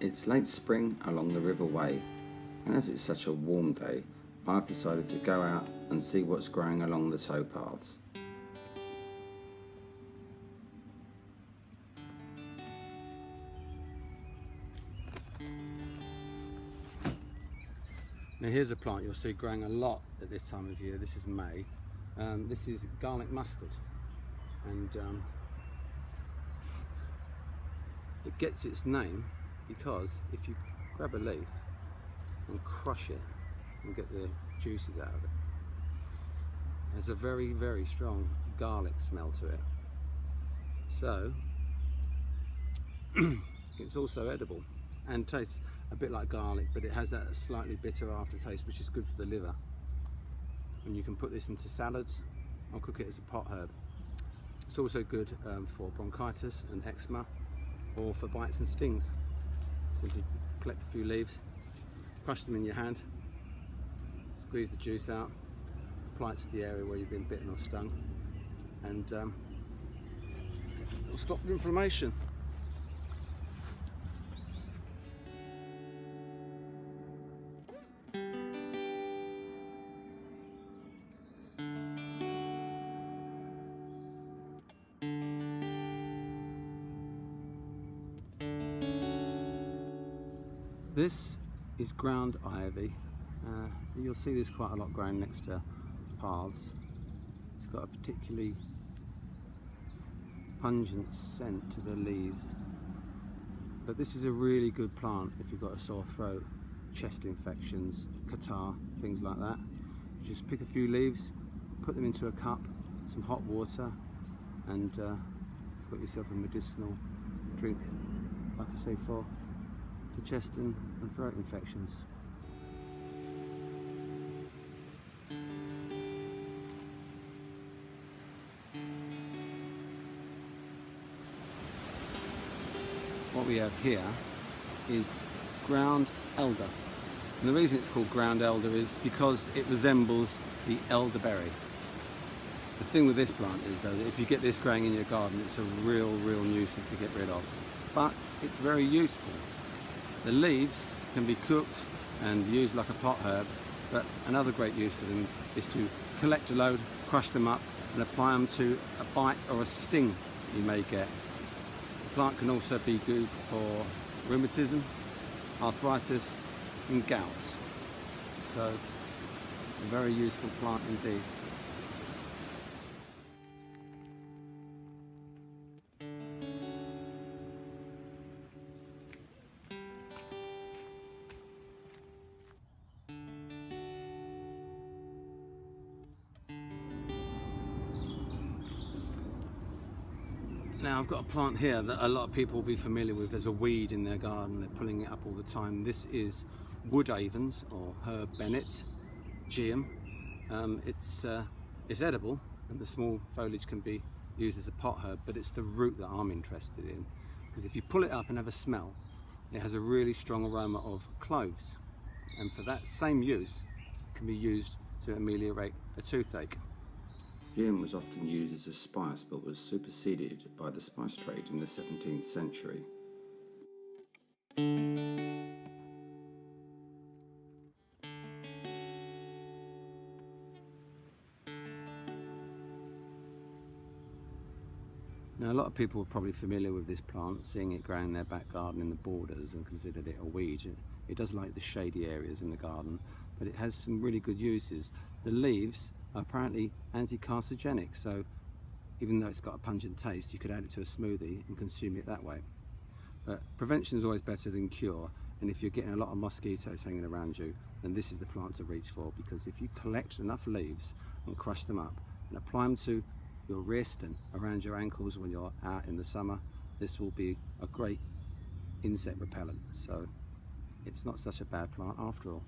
It's late spring along the River Way, and as it's such a warm day, I've decided to go out and see what's growing along the towpaths. Now here's a plant you'll see growing a lot at this time of year. This is May. This is garlic mustard, and it gets its name because if you grab a leaf and crush it and get the juices out of it, there's a very, very strong garlic smell to it. So it's also edible and tastes a bit like garlic, but it has that slightly bitter aftertaste, which is good for the liver. And you can put this into salads or cook it as a pot herb. It's also good for bronchitis and eczema, or for bites and stings. Simply collect a few leaves, crush them in your hand, squeeze the juice out, apply it to the area where you've been bitten or stung, and it'll stop the inflammation. This is ground ivy. You'll see this quite a lot growing next to paths. It's got a particularly pungent scent to the leaves. But this is a really good plant if you've got a sore throat, chest infections, catarrh, things like that. You just pick a few leaves, put them into a cup, some hot water, and you've got yourself a medicinal drink, like I say, for chest and throat infections. What we have here is ground elder, and the reason it's called ground elder is because it resembles the elderberry. The thing with this plant is though that if you get this growing in your garden, it's a real nuisance to get rid of, but it's very useful. The leaves can be cooked and used like a pot herb, but another great use for them is to collect a load, crush them up and apply them to a bite or a sting you may get. The plant can also be good for rheumatism, arthritis and gout. So a very useful plant indeed. Now I've got a plant here that a lot of people will be familiar with. There's a weed in their garden, they're pulling it up all the time. This is wood avens, or herb bennet, geum. It's edible and the small foliage can be used as a pot herb, but it's the root that I'm interested in, because if you pull it up and have a smell, it has a really strong aroma of cloves, and for that same use it can be used to ameliorate a toothache. Geum was often used as a spice, but was superseded by the spice trade in the 17th century. Now a lot of people are probably familiar with this plant, seeing it growing in their back garden in the borders, and considered it a weed. It does like the shady areas in the garden, but it has some really good uses. The leaves are apparently anti-carcinogenic, so even though it's got a pungent taste, you could add it to a smoothie and consume it that way. But prevention is always better than cure, and if you're getting a lot of mosquitoes hanging around you, then this is the plant to reach for, because if you collect enough leaves and crush them up and apply them to your wrist and around your ankles when you're out in the summer, this will be a great insect repellent. So it's not such a bad plant after all.